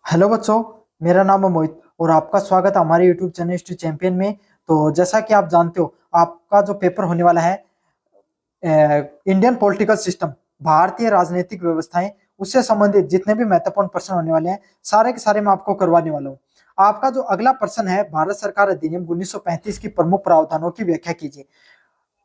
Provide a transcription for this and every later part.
Hello बच्चों। मेरा नाम है मोहित और आपका स्वागत है हमारे यूट्यूब चैनल हिस्ट्री चैंपियन में। तो जैसा कि आप जानते हो, आपका जो पेपर होने वाला है इंडियन पॉलिटिकल सिस्टम, भारतीय राजनीतिक व्यवस्थाएं, उससे संबंधित जितने भी महत्वपूर्ण प्रश्न होने वाले हैं सारे के सारे मैं आपको करवाने वाला हूँ। आपका जो अगला प्रश्न है, भारत सरकार अधिनियम 1935 की प्रमुख प्रावधानों की व्याख्या कीजिए।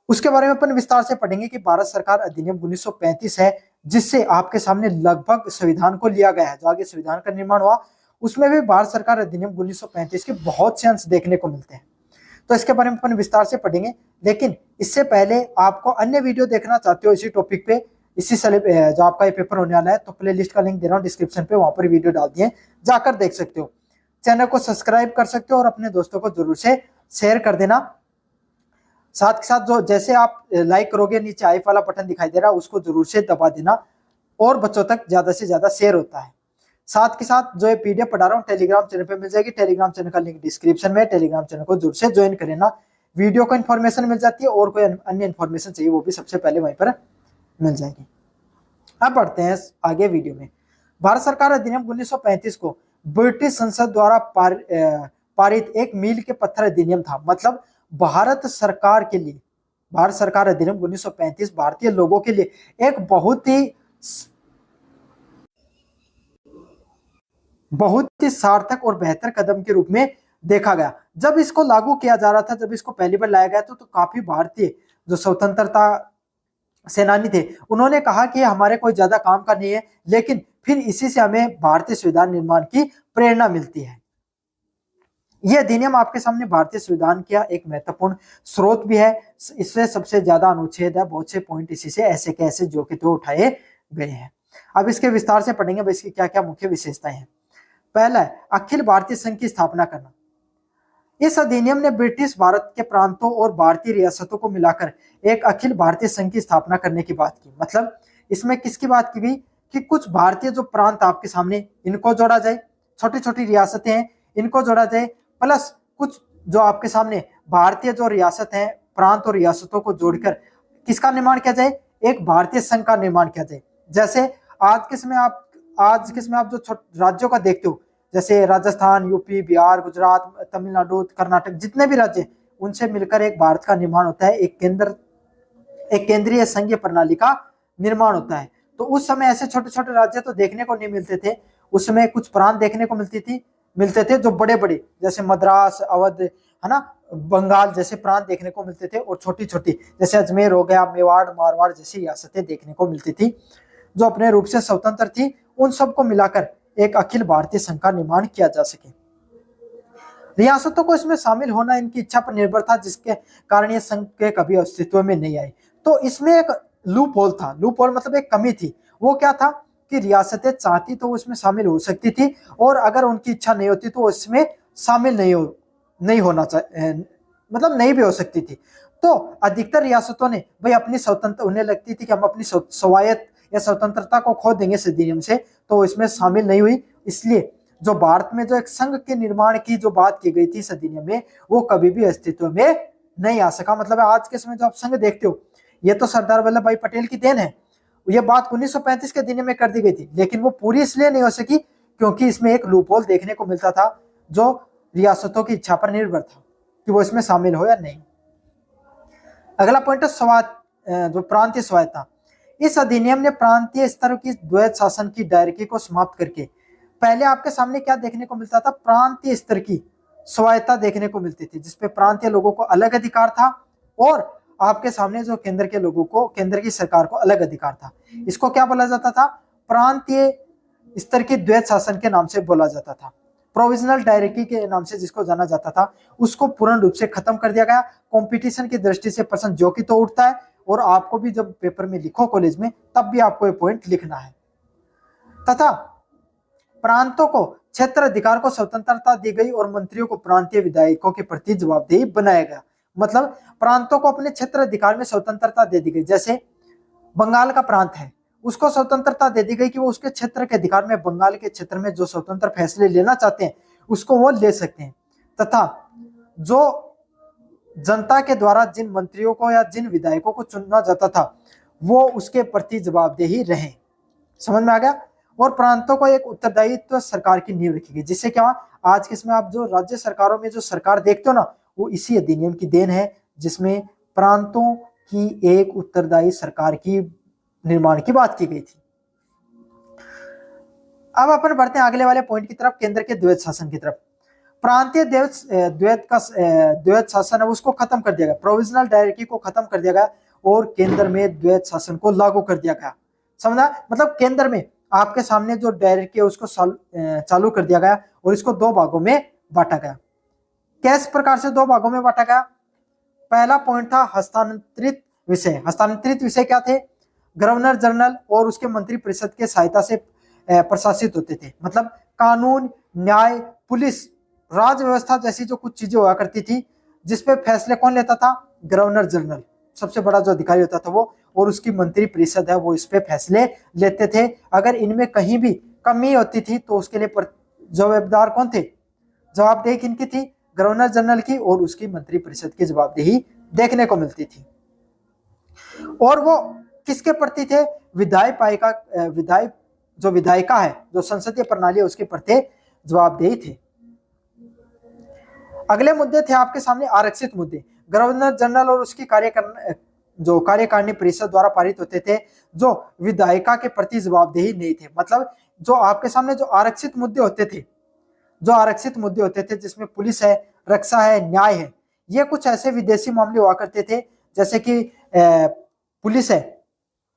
उसके बारे में अपन विस्तार से पढ़ेंगे कि भारत सरकार अधिनियम 1935 है, जिससे आपके सामने लगभग संविधान को लिया गया है। जो आगे संविधान का निर्माण हुआ उसमें भी भारत सरकार अधिनियम 1935 के बहुत से अंश देखने को मिलते हैं। तो इसके बारे में अपन विस्तार से पढ़ेंगे, लेकिन इससे पहले आपको अन्य वीडियो देखना चाहते हो इसी टॉपिक पे, इसी जो आपका ये पेपर होने वाला है, तो प्ले लिस्ट का लिंक दे रहा हूँ डिस्क्रिप्शन पे, वहां पर वीडियो डाल दिए, जाकर देख सकते हो। चैनल को सब्सक्राइब कर सकते हो और अपने दोस्तों को जरूर से शेयर कर देना। साथ के साथ जो जैसे आप लाइक करोगे, नीचे आई वाला बटन दिखाई दे रहा है, उसको जरूर से दबा देना और बच्चों तक ज्यादा से ज्यादा शेयर होता है। साथ के साथ जो ये पीडीएफ पढ़ा रहा हूँ टेलीग्राम चैनल पे मिल जाएगी। टेलीग्राम चैनल का लिंक डिस्क्रिप्शन में, टेलीग्राम चैनल को जरूर से ज्वाइन कर लेना। वीडियो को इन्फॉर्मेशन मिल जाती है और कोई अन्य इन्फॉर्मेशन चाहिए वो भी सबसे पहले वहीं पर मिल जाएगी। अब बढ़ते हैं आगे वीडियो में। भारत सरकार अधिनियम 1935 को ब्रिटिश संसद द्वारा पारित एक मील के पत्थर अधिनियम था। मतलब भारत सरकार के लिए, भारत सरकार अधिनियम 1935 भारतीय लोगों के लिए एक बहुत ही सार्थक और बेहतर कदम के रूप में देखा गया। जब इसको लागू किया जा रहा था, जब इसको पहली बार लाया गया तो काफी भारतीय जो स्वतंत्रता सेनानी थे, उन्होंने कहा कि हमारे कोई ज्यादा काम का नहीं है, लेकिन फिर इसी से हमें भारतीय संविधान निर्माण की प्रेरणा मिलती है। यह अधिनियम आपके सामने भारतीय संविधान का एक महत्वपूर्ण स्रोत भी है। इससे सबसे ज्यादा अनुच्छेद है, बहुत से पॉइंट इसी से ऐसे कैसे जो कि तो उठाए गए हैं। अब इसके विस्तार से पढ़ेंगे इसकी क्या क्या मुख्य विशेषताएं हैं। पहला है अखिल भारतीय संघ की स्थापना करना। इस अधिनियम ने ब्रिटिश भारत के प्रांतों और भारतीय रियासतों को मिलाकर एक अखिल भारतीय संघ की स्थापना करने की बात की। मतलब इसमें किसकी बात की गई कि कुछ भारतीय जो प्रांत आपके सामने, इनको जोड़ा जाए, छोटी छोटी रियासतें हैं इनको जोड़ा जाए, प्लस कुछ जो आपके सामने भारतीय जो रियासत है, प्रांत और रियासतों को जोड़कर किसका निर्माण किया जाए, एक भारतीय संघ का निर्माण किया जाए। जैसे आज के समय आप जो राज्यों का देखते हो, जैसे राजस्थान, यूपी, बिहार, गुजरात, तमिलनाडु, कर्नाटक, जितने भी राज्य, उनसे मिलकर एक भारत का निर्माण होता है, एक केंद्रीय संघीय प्रणाली का निर्माण होता है। तो उस समय ऐसे छोटे छोटे राज्य तो देखने को नहीं मिलते थे। उस समय कुछ प्रांत देखने को मिलते थे जो बड़े बड़े, जैसे मद्रास, अवध, है ना, बंगाल जैसे प्रांत देखने को मिलते थे, और छोटी छोटी जैसे अजमेर हो गया, मेवाड़, मारवाड़ जैसी रियासतें देखने को मिलती थी जो अपने रूप से स्वतंत्र थी। उन सबको मिलाकर एक अखिल भारतीय संघ का निर्माण किया जा सके। रियासतों को इसमें शामिल होना इनकी इच्छा पर निर्भर था, जिसके कारण ये संघ के कभी अस्तित्व में नहीं आई। तो इसमें एक लूप होल था। लूप होल मतलब एक कमी थी। वो क्या था कि रियासतें चाहती तो उसमें शामिल हो सकती थी, और अगर उनकी इच्छा नहीं होती तो इसमें शामिल नहीं होना चाहिए, मतलब नहीं भी हो सकती थी। तो अधिकतर रियासतों ने भाई अपनी स्वतंत्र, उन्हें लगती थी कि हम अपनी स्वायत्त या स्वतंत्रता को खो देंगे इस अधिनियम से, तो इसमें शामिल नहीं हुई। इसलिए जो भारत में जो एक संघ के निर्माण की जो बात की गई थी इस अधिनियम में, वो कभी भी अस्तित्व में नहीं आ सका। मतलब आज के समय जो आप संघ देखते हो, ये तो सरदार वल्लभ भाई पटेल की देन है। ये बात 1935 के अधिनियम में कर दी गई थी, लेकिन वो पूरी इसलिए नहीं हो सकी क्योंकि इसमें एक लूपहोल देखने को मिलता था जो रियासतों की इच्छा पर निर्भर था कि वो इसमें शामिल हो या नहीं। अगला पॉइंट है जो प्रांतीय स्वायत्ता। इस अधिनियम ने प्रांतीय स्तर की द्वैध शासन की डायरेक्टरी को समाप्त करके, पहले आपके सामने क्या देखने को मिलता था, प्रांतीय स्तर की स्वायत्ता देखने को मिलती थी, जिसपे प्रांतीय लोगों को अलग अधिकार था और आपके सामने जो केंद्र के लोगों को, केंद्र की सरकार को अलग अधिकार था। इसको क्या बोला जाता था, प्रांतीय स्तर की द्वैध शासन के नाम से बोला जाता था। प्रोविजनल डायरेक्टरी के नाम से जिसको जाना जाता था, उसको पूर्ण रूप से खत्म कर दिया गया। कंपटीशन की दृष्टि से प्रश्न जो कि तो उठता है, और आपको भी जब पेपर में लिखो कॉलेज में, तब भी आपको ये पॉइंट लिखना है। तथा प्रांतों को क्षेत्र अधिकार को स्वतंत्रता दी गई और मंत्रियों को प्रांतीय विधायकों के प्रति जवाबदेही बनाया गया। मतलब प्रांतों को अपने क्षेत्र अधिकार में स्वतंत्रता दे दी गई। जैसे बंगाल का प्रांत है, उसको स्वतंत्रता दे दी गई कि वो उसके क्षेत्र के अधिकार में, बंगाल के क्षेत्र में जो स्वतंत्र फैसले लेना चाहते हैं उसको वो ले सकते हैं। तथा जो जनता के द्वारा जिन मंत्रियों को या जिन विधायकों को चुना जाता था, वो उसके प्रति जवाबदेही रहे। समझ में आ गया। और प्रांतों को एक उत्तरदायित्व सरकार की नींव रखी गई, जिससे क्या आज के समय आप जो राज्य सरकारों में जो सरकार देखते हो ना, वो इसी अधिनियम की देन है, जिसमें प्रांतों की एक उत्तरदायी सरकार की निर्माण की बात की गई थी। अब अपन बढ़ते हैं अगले वाले पॉइंट की तरफ, केंद्र के द्वैत शासन की तरफ। प्रांतीय द्वैत शासन है उसको खत्म कर दिया गया, प्रोविजनल डायरेक्टरी को खत्म कर दिया गया और केंद्र में द्वैत शासन को लागू कर दिया गया। समझा, मतलब केंद्र में आपके सामने जो डायरेक्टरी है उसको चालू कर दिया गया और इसको दो भागों में बांटा गया। किस प्रकार से दो भागों में बांटा गया? पहला पॉइंट था हस्तांतरित विषय। हस्तांतरित विषय क्या थे? गवर्नर जनरल और उसके मंत्री परिषद के सहायता से प्रशासित होते थे। मतलब कानून, न्याय, पुलिस, राज व्यवस्था जैसी जो कुछ चीजें हुआ करती थी, जिसपे फैसले कौन लेता था? गवर्नर जनरल, सबसे बड़ा जो अधिकारी होता था वो, और उसकी मंत्री परिषद है वो इस पे फैसले लेते थे। अगर इनमें कहीं भी कमी होती थी तो उसके लिए जवाबदार कौन थे? जवाबदेही किनकी थी? गवर्नर जनरल की, और उसकी मंत्री परिषद की जवाबदेही देखने को मिलती थी। और वो किसके प्रति थे? विधायिका है, जो संसदीय प्रणाली है उसके प्रति जवाबदेही थे। अगले मुद्दे थे आपके सामने आरक्षित मुद्दे। गवर्नर जनरल और उसकी कार्यकारिणी परिषद द्वारा पारित होते थे, जो विधायिका के प्रति जवाबदेही नहीं थे। मतलब जो आपके सामने जो आरक्षित मुद्दे होते थे, जिसमें पुलिस है, रक्षा है, न्याय है, ये कुछ ऐसे विदेशी मामले हुआ करते थे, जैसे कि पुलिस है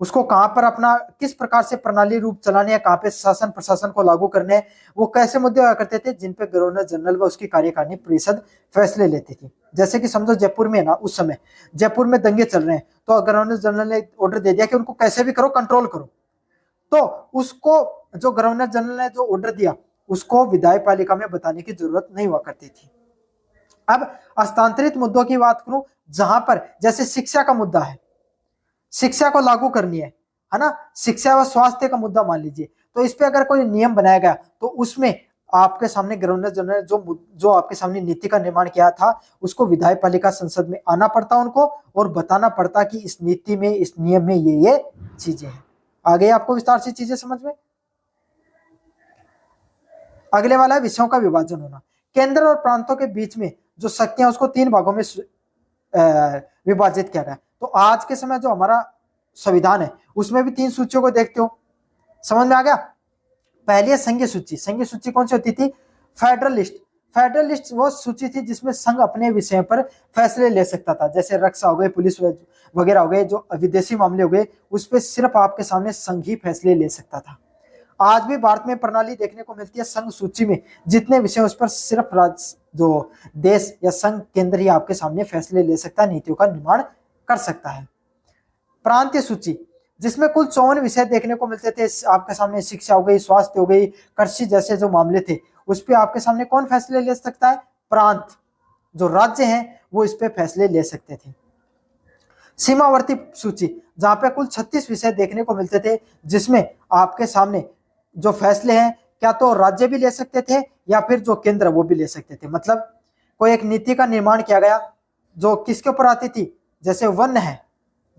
उसको कहां पर अपना किस प्रकार से प्रणाली रूप चलाने है, कहां पे शासन प्रशासन को लागू करने हैं, वो कैसे मुद्दे हुआ करते थे जिन पे गवर्नर जनरल व उसकी कार्यकारिणी परिषद फैसले लेती थी। जैसे कि समझो जयपुर में ना, उस समय जयपुर में दंगे चल रहे हैं, तो गवर्नर जनरल ने ऑर्डर दे दिया कि उनको कैसे भी करो, कंट्रोल करो, तो उसको जो गवर्नर जनरल ने जो ऑर्डर दिया उसको विधायक पालिका में बताने की जरूरत नहीं हुआ करती थी। अब हस्तांतरित मुद्दों की बात करूं, जहां पर जैसे शिक्षा का मुद्दा है, शिक्षा को लागू करनी है ना, शिक्षा व स्वास्थ्य का मुद्दा मान लीजिए, तो इस पे अगर कोई नियम बनाया गया तो उसमें आपके सामने गवर्नर जनरल जो आपके सामने नीति का निर्माण किया था, उसको विधायक पालिका संसद में आना पड़ता उनको और बताना पड़ता कि इस नीति में, इस नियम में ये चीजें हैं। आगे आपको विस्तार से चीजें समझ में। अगले वाला है विषयों का विभाजन होना। केंद्र और प्रांतों के बीच में जो शक्तियां उसको तीन भागों में विभाजित किया गया। तो आज के समय जो हमारा संविधान है उसमें भी तीन सूचियों को देखते हो, समझ में आ गया। पहली है संघीय सूची। संघीय सूची कौन सी होती थी? फेडरलिस्ट। फेडरलिस्ट वो सूची थी जिसमें संघ अपने विषय पर फैसले ले सकता था, जैसे रक्षा हो गए, पुलिस वगैरह हो गए, जो विदेशी मामले हो गए, उस पर सिर्फ आपके सामने संघ ही फैसले ले सकता था। आज भी भारत में प्रणाली देखने को मिलती है, संघ सूची में जितने विषय उस पर सिर्फ जो देश या संघ केंद्र ही आपके सामने फैसले ले सकता है, नीतियों का निर्माण कर सकता है। प्रांतीय सूची जिसमें कुल 54 विषय देखने को मिलते थे आपके सामने, शिक्षा हो गई, स्वास्थ्य हो गई, कृषि जैसे जो मामले थे, उस पर आपके सामने कौन फैसले ले सकता है? प्रांत, जो राज्य हैं वो इस पे फैसले ले सकते थे। सीमावर्ती सूची जहां पे कुल 36 विषय देखने को मिलते थे, जिसमें आपके सामने जो फैसले हैं क्या तो राज्य भी ले सकते थे या फिर जो केंद्र वो भी ले सकते थे। मतलब कोई एक नीति का निर्माण किया गया जो किसके ऊपर आती थी, जैसे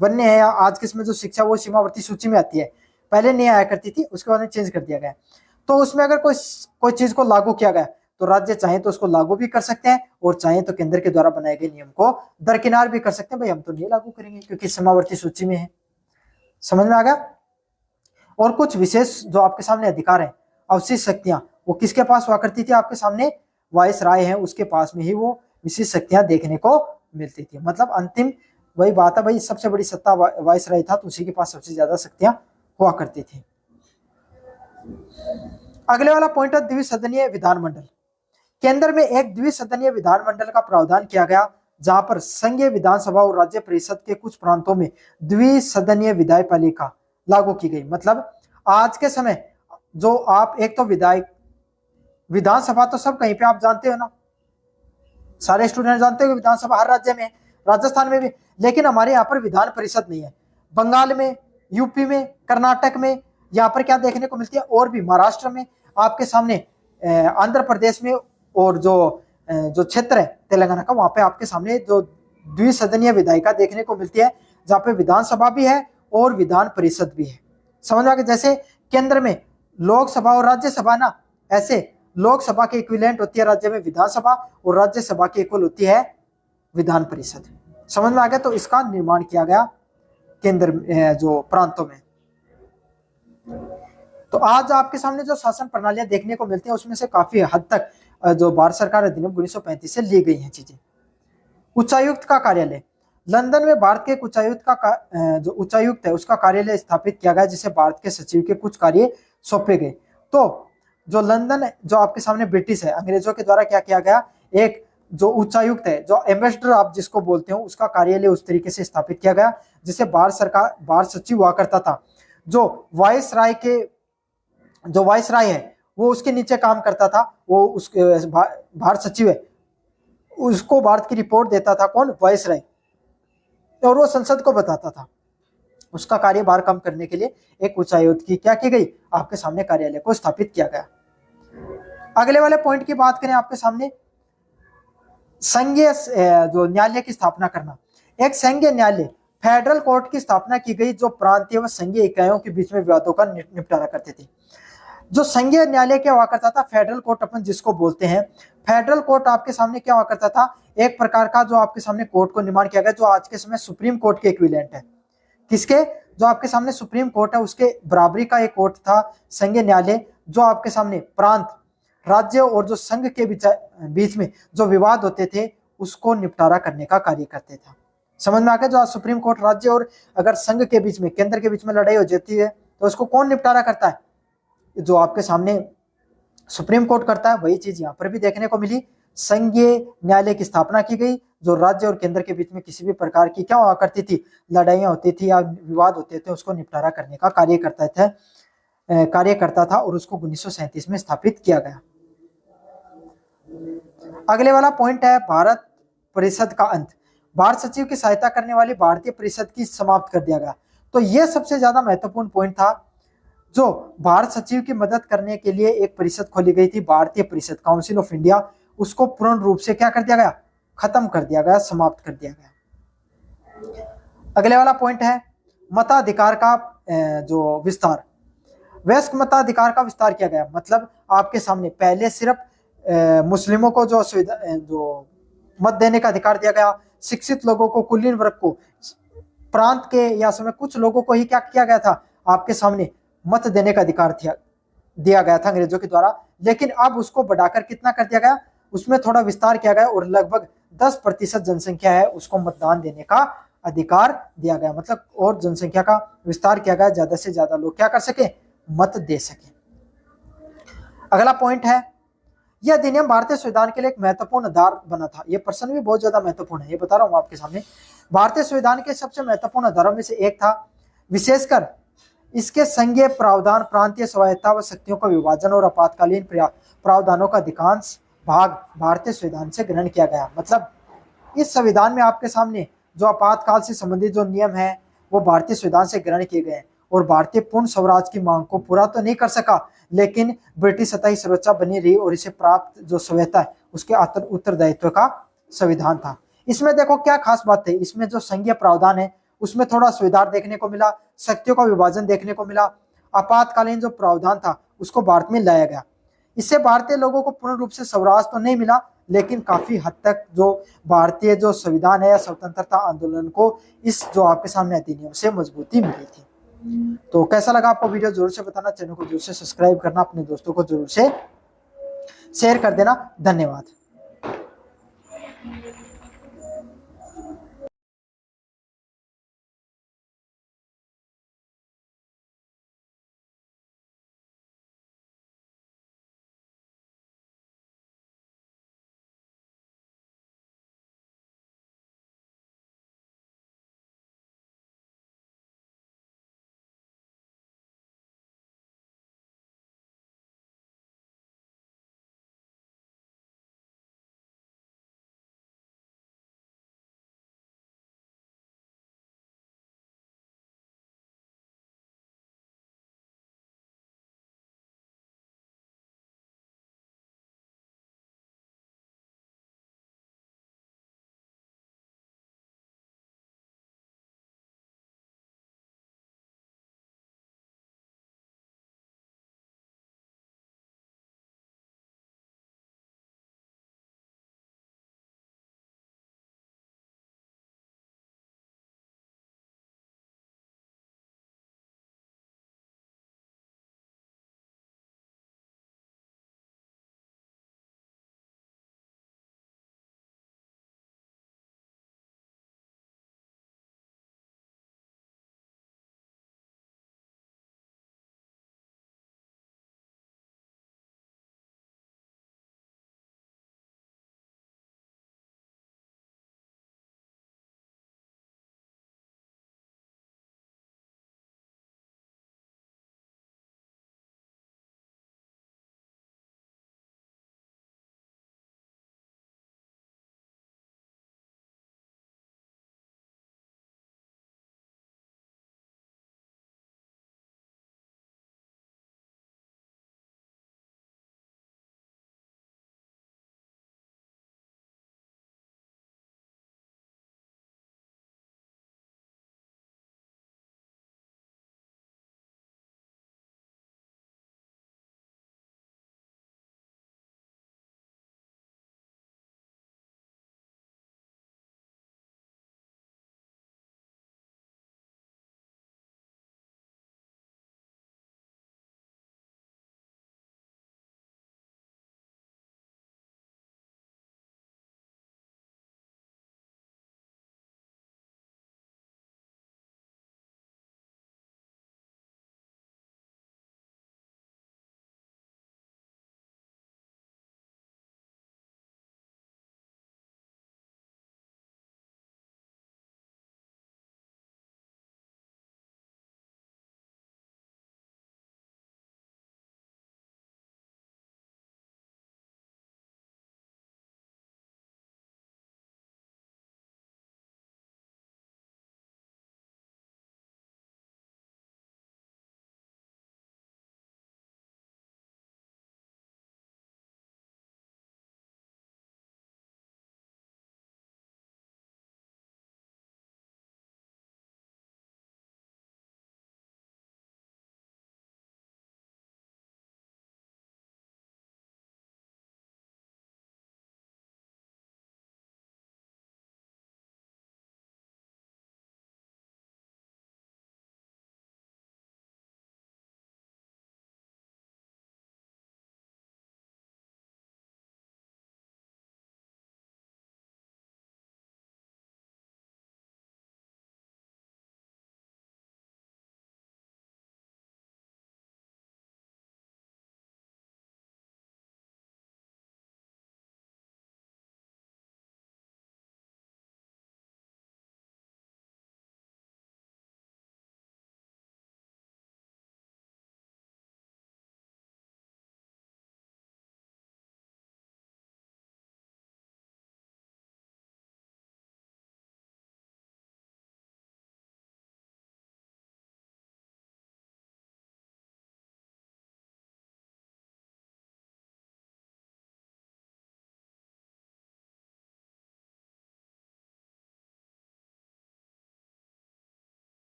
वन्य है या आज के समय जो शिक्षा वो सीमावर्ती सूची में आती है, पहले नहीं आया करती थी, उसके बाद में चेंज कर दिया गया। तो उसमें अगर कोई चीज को लागू किया गया तो राज्य चाहे तो उसको लागू भी कर सकते हैं और चाहे तो केंद्र के द्वारा बनाए गए नियम को दरकिनार भी कर सकते हैं, भाई हम तो नहीं लागू करेंगे क्योंकि सीमावर्ती सूची में है। समझ में आ गया। और कुछ विशेष जो आपके सामने अधिकार है, अवशिष्ट शक्तियां, वो किसके पास हुआ करती थी? आपके सामने वाइस राय है उसके पास में ही वो विशेष शक्तियां देखने को मिलती थी। मतलब अंतिम वही बात है भाई, सबसे बड़ी सत्ता वाइस राय था तो उसी के पास सबसे ज्यादा शक्तियां हुआ करती थी। अगले वाला पॉइंट है द्विसदनीय विधानमंडल। केंद्र में एक द्विसदनीय विधानमंडल का प्रावधान किया गया, जहां पर संघीय विधानसभा और राज्य परिषद के कुछ प्रांतों में द्विसदनीय विधायक पालिका लागू की गई। मतलब आज के समय जो आप एक तो विधानसभा तो सब कहीं पे आप जानते हो ना, सारे स्टूडेंट जानते हो कि विधानसभा हर राज्य में, राजस्थान में भी, लेकिन हमारे यहाँ पर विधान परिषद नहीं है। बंगाल में, यूपी में, कर्नाटक में यहाँ पर क्या देखने को मिलती है, और भी महाराष्ट्र में आपके सामने, आंध्र प्रदेश में, और जो क्षेत्र है तेलंगाना का, वहां पे आपके सामने जो द्विसदनीय विधायिका देखने को मिलती है, जहाँ पे विधानसभा भी है और विधान परिषद भी है। समझ आ गया। जैसे केंद्र में लोकसभा और राज्यसभा ना, ऐसे लोकसभा के इक्विवेलेंट होती है राज्य में विधानसभा और राज्यसभा की इक्वल होती है विधान परिषद। समझ में आ गया। तो इसका निर्माण किया गया केंद्र जो प्रांतों में। तो आज आपके सामने जो शासन प्रणालियां देखने को मिलती है उसमें से काफी हद तक जो भारत सरकार अधिनियम 1935 से ली गई हैं चीजें। उच्चायुक्त का कार्यालय, लंदन में भारत के एक उच्चायुक्त का जो उच्चायुक्त है उसका कार्यालय स्थापित किया गया, जिसे भारत के सचिव के कुछ कार्य सौंपे गए। तो जो लंदन जो आपके सामने ब्रिटिश है, अंग्रेजों के द्वारा क्या किया गया, एक जो उच्चायुक्त है, जो एम्बेसडर आप जिसको बोलते हो, उसका कार्यालय उस तरीके से स्थापित किया गया जिसे भारत सरकार भारत सचिव हुआ करता था। जो वाइस राय है वो उसके नीचे काम करता था, वो उसके भारत सचिव है, उसको भारत की रिपोर्ट देता था कौन, वाइस राय, और वो संसद को बताता था। उसका कार्यभार कम करने के लिए एक उच्चायुक्त की क्या की गई, आपके सामने कार्यालय को स्थापित किया गया। अगले वाले पॉइंट की बात करें आपके सामने, संघीय जो न्यायालय की स्थापना करना। एक संघीय न्यायालय फेडरल कोर्ट की स्थापना की गई जो प्रांतीय व संघीय इकाइयों के बीच में विवादों का निपटारा करते थे। जो संघीय न्यायालय क्या हुआ करता था, फेडरल कोर्ट अपन जिसको बोलते हैं, फेडरल कोर्ट आपके सामने क्या हुआ करता था, एक प्रकार का जो आपके सामने कोर्ट को निर्माण किया गया जो आज के समय सुप्रीम कोर्ट के इक्विवेलेंट है। किसके, जो आपके सामने सुप्रीम कोर्ट है उसके बराबरी का एक कोर्ट था संघीय न्यायालय, जो आपके सामने प्रांत, राज्य और जो संघ के बीच में जो विवाद होते थे उसको निपटारा करने का कार्य करते था। समझ में आ गया। जो आज सुप्रीम कोर्ट राज्य और अगर संघ के बीच में, केंद्र के बीच में लड़ाई हो जाती है तो उसको कौन निपटारा करता है, जो आपके सामने सुप्रीम कोर्ट करता है। वही चीज यहाँ पर भी देखने को मिली। संघीय न्यायालय की स्थापना की गई जो राज्य और केंद्र के बीच में किसी भी प्रकार की क्या हुआ करती थी, लड़ाइयां होती थी या विवाद होते थे, उसको निपटारा करने का कार्य करता था और उसको 1937 में स्थापित किया गया। अगले वाला पॉइंट है भारत परिषद का अंत। भारत सचिव की सहायता करने वाली भारतीय परिषद की समाप्त कर दिया गया। तो यह सबसे ज्यादा महत्वपूर्ण पॉइंट था। जो भारत सचिव की मदद करने के लिए एक परिषद खोली गई थी, भारतीय परिषद, काउंसिल ऑफ इंडिया, उसको पूर्ण रूप से क्या कर दिया गया, खत्म कर दिया गया, समाप्त कर दिया गया। अगले वाला पॉइंट है मताधिकार का जो विस्तार। वयस्क मताधिकार का विस्तार किया गया। मतलब आपके सामने पहले सिर्फ मुस्लिमों को जो मत देने का अधिकार दिया गया, शिक्षित लोगों को, कुलीन वर्ग को, प्रांत के या समय कुछ लोगों को ही क्या किया गया था, आपके सामने मत देने का अधिकार दिया गया था अंग्रेजों के द्वारा। लेकिन अब उसको बढ़ाकर कितना कर दिया गया, उसमें थोड़ा विस्तार किया गया और लगभग 10% जनसंख्या है उसको मतदान देने का अधिकार दिया गया। मतलब और जनसंख्या का विस्तार किया गया, ज्यादा से ज्यादा लोग क्या कर सके, मत दे सके। अगला पॉइंट है, यह अधिनियम भारतीय संविधान के लिए एक महत्वपूर्ण आधार बना था। यह प्रश्न भी बहुत ज्यादा महत्वपूर्ण है, ये बता रहा हूं आपके सामने। भारतीय संविधान के सबसे महत्वपूर्ण आधारों में से एक था। विशेषकर इसके संघीय प्रावधान, प्रांतीय स्वायत्तता व शक्तियों का विभाजन और आपातकालीन प्रावधानों का अधिकांश भाग भारतीय संविधान से ग्रहण किया गया। मतलब इस संविधान में आपके सामने जो आपातकाल से संबंधित जो नियम है वो भारतीय संविधान से ग्रहण किए गए और भारतीय पूर्ण स्वराज की मांग को पूरा तो नहीं कर सका, लेकिन ब्रिटिश सत्ता की सर्वोच्च बनी रही और इसे प्राप्त जो स्वायत्तता है उसके उत्तरदायित्व का संविधान था। इसमें देखो क्या खास बात है, इसमें जो संघीय प्रावधान है उसमें थोड़ा सुधार देखने को मिला, शक्तियों का विभाजन देखने को मिला, आपातकालीन जो प्रावधान था उसको भारत में लाया गया। इससे भारतीय लोगों को पूर्ण रूप से स्वराज तो नहीं मिला, लेकिन काफी हद तक जो भारतीय जो संविधान है या स्वतंत्रता आंदोलन को इस जो आपके सामने अधिनियम से मजबूती मिली थी। तो कैसा लगा आपको वीडियो जरूर से बताना, चैनल को जरूर से सब्सक्राइब करना, अपने दोस्तों को जरूर से शेयर कर देना। धन्यवाद।